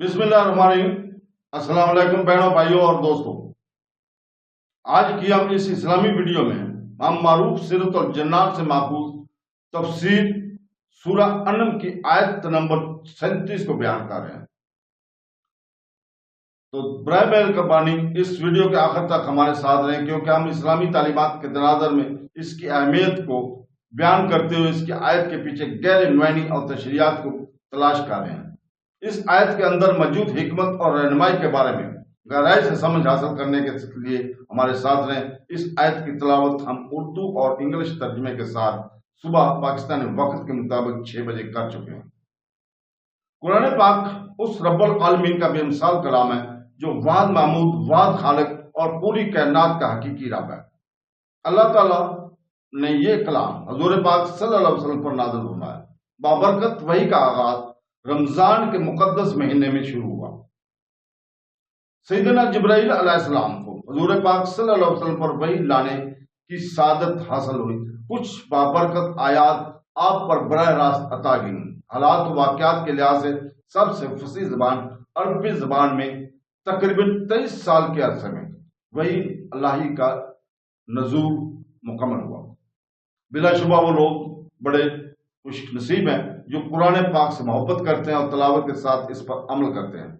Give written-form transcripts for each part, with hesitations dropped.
بسم اللہ الرحمن الرحیم۔ السلام علیکم بہنوں، بھائیوں اور دوستوں۔ آج کی ہم اس اسلامی ویڈیو میں ہم معروف سیرت الجنات سے ماخوذ تفسیر سورہ انعام کی آیت نمبر 37 کو بیان کر رہے ہیں۔ تو برائے مہربانی اس ویڈیو کے آخر تک ہمارے ساتھ رہیں، کیونکہ ہم اسلامی تعلیمات کے تناظر میں اس کی اہمیت کو بیان کرتے ہوئے اس کی آیت کے پیچھے گہرے معنی اور تشریحات کو تلاش کر رہے ہیں۔ اس آیت کے اندر موجود حکمت اور رہنمائی کے بارے میں گہرائی سے سمجھ حاصل کرنے کے لیے ہمارے ساتھ رہیں۔ اس آیت کی تلاوت ہم اردو اور انگلش ترجمے کے ساتھ صبح پاکستانی وقت کے مطابق 6 بجے کر چکے ہیں۔ قرآن پاک اس رب العالمین کا بے مثال کلام ہے جو واحد معبود، واحد خالق اور پوری کائنات کا حقیقی رب ہے۔ اللہ تعالیٰ نے یہ کلام حضور پاک صلی اللہ علیہ وسلم پر نازل فرمایا۔ بابرکت وحی کا آغاز رمضان کے مقدس مہینے میں شروع ہوا۔ سیدنا جبرائیل علیہ السلام کو حضور پاک صلی اللہ علیہ وسلم پر وحی لانے کی سعادت حاصل ہوئی۔ کچھ بابرکت آیات آپ پر براہ راست عطا کی گئیں۔ حالات و واقعات کے لحاظ سے سب سے فصیح زبان عربی زبان میں تقریباً 23 سال کے عرصے میں وحی الہی کا نزول مکمل ہوا۔ بلا شبہ وہ لوگ بڑے خوش نصیب ہیں جو قرآن پاک سے محبت کرتے ہیں اور تلاوت کے ساتھ اس پر عمل کرتے ہیں۔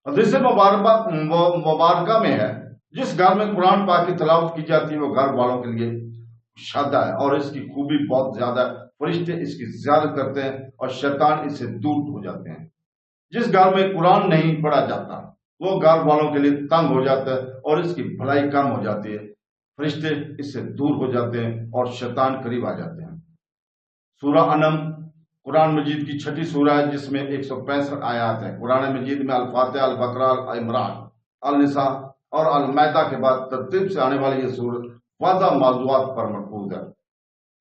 حدیث مبارکہ میں ہے، جس گھر میں قرآن پاک کی تلاوت کی جاتی ہے وہ گھر والوں کے لیے شادہ ہے، اور اس کی خوبی بہت زیادہ ہے۔ فرشتے اس کی زیارت کرتے ہیں اور شیطان اس سے دور ہو جاتے ہیں۔ جس گھر میں قرآن نہیں پڑھا جاتا وہ گھر والوں کے لیے تنگ ہو جاتا ہے اور اس کی بھلائی کم ہو جاتی ہے۔ فرشتے اس سے دور ہو جاتے ہیں اور شیطان قریب آ جاتے ہیں۔ سورہ انعام قرآن مجید کی 6ٹھی سورہ ہے، جس میں 165 آیات ہیں۔ قرآن مجید میں الفاتحہ، البقرہ، عمران، النساء اور المائدہ کے بعد ترتیب سے آنے والی یہ سورت واضح موضوعات پر مرکوز ہے۔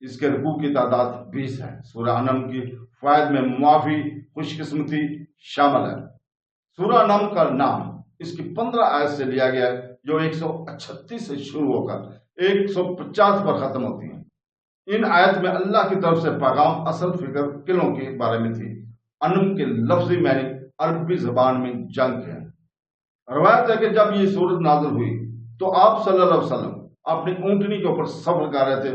اس کے رکوع کی تعداد 20 ہے۔ سورہ انعام کی فوائد میں معافی، خوش قسمتی شامل ہے۔ سورہ انعام کا نام اس کی 15 آیت سے لیا گیا ہے، جو 136 سے شروع ہو کر 150 پر ختم ہوتی ہیں۔ ان آیت میں اللہ کی طرف سے پیغام، اصل فکر قلعوں کے بارے میں تھی۔ انعام کے لفظی معنی عربی زبان میں جنگ کے ہیں۔ روایت ہے کہ جب یہ سورت نازل ہوئی تو آپ صلی اللہ علیہ وسلم اپنی اونٹنی کے اوپر سفر کر رہے تھے،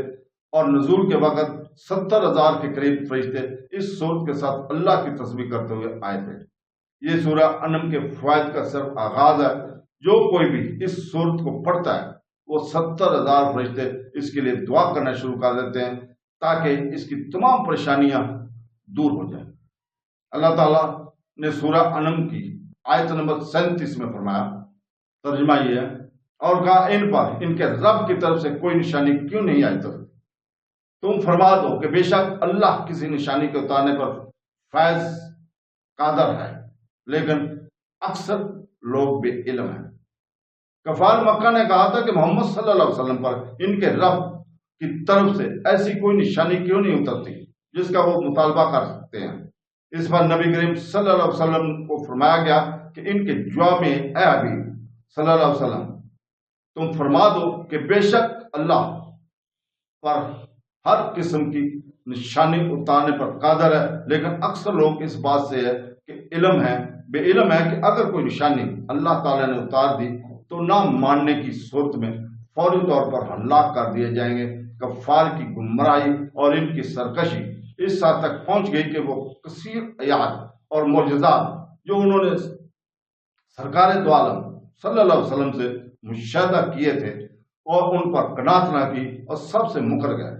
اور نزول کے وقت 70,000 کے قریب فرشتے اس سورت کے ساتھ اللہ کی تسبیح کرتے ہوئے آئے تھے۔ یہ سورہ انعام کے فوائد کا صرف آغاز ہے۔ جو کوئی بھی اس سورت کو پڑھتا ہے وہ 70,000 فرشتے اس کے لیے دعا کرنا شروع کر دیتے ہیں تاکہ اس کی تمام پریشانیاں دور ہو جائیں۔ اللہ تعالیٰ نے سورہ انعام کی آیت نمبر 37 میں فرمایا، ترجمہ یہ ہے، اور کہا ان پر ان کے رب کی طرف سے کوئی نشانی کیوں نہیں آئی؟ تم فرما دو کہ بے شک اللہ کسی نشانی کے اتارنے پر فیض قادر ہے، لیکن اکثر لوگ بے علم ہیں۔ کفار مکہ نے کہا تھا کہ محمد صلی اللہ علیہ وسلم پر ان کے رب کی طرف سے ایسی کوئی نشانی کیوں نہیں اترتی جس کا وہ مطالبہ کر سکتے ہیں۔ اس پر نبی کریم صلی اللہ علیہ وسلم کو فرمایا گیا کہ ان کے جواب میں، اے حبیب صلی اللہ علیہ وسلم، تم فرما دو کہ بے شک اللہ پر ہر قسم کی نشانی اتارنے پر قادر ہے، لیکن اکثر لوگ اس بات سے ہے کہ بے علم ہے کہ اگر کوئی نشانی اللہ تعالیٰ نے اتار دی تو نہ ماننے کی صورت میں فوری طور پر ہلاک کر دیے جائیں گے۔ کفار کی گمراہی اور ان کی سرکشی اس حد تک پہنچ گئی کہ وہ کثیر آیات اور معجزات جو انہوں نے سرکار دو عالم صلی اللہ علیہ وسلم سے مشاہدہ کیے تھے اور ان پر قناعت نہ کی اور سب سے مکر گئے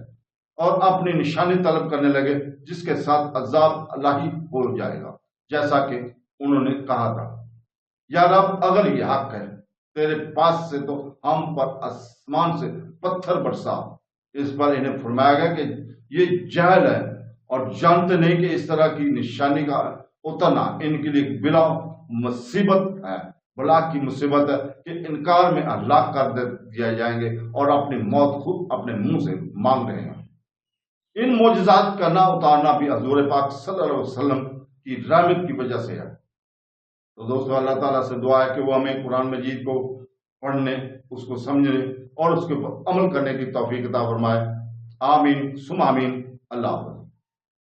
اور اپنی نشانی طلب کرنے لگے جس کے ساتھ عذاب الہی ہو جائے گا، جیسا کہ انہوں نے کہا تھا، یا رب اگر یہ حق ہے تیرے پاس سے تو ہم پر آسمان سے پتھر برسا۔ اس پر انہیں فرمایا گیا کہ یہ جہل ہے اور جانتے نہیں کہ اس طرح کی نشانی کا اترنا ان کے لیے بلا مصیبت ہے، بلا کی مصیبت ہے کہ انکار میں ہلاک کر دیا جائیں گے اور اپنی موت خود اپنے منہ سے مانگ رہے ہیں۔ ان معجزات کا نہ اتارنا بھی حضور پاک صلی اللہ علیہ وسلم کی رحمت کی وجہ سے ہے۔ تو دوستو، اللہ تعالیٰ سے دعا ہے کہ وہ ہمیں قرآن مجید کو پڑھنے، اس کو سمجھنے اور اس کے اوپر عمل کرنے کی توفیق عطا فرمائے۔ آمین ثم آمین۔ اللہ حافظ۔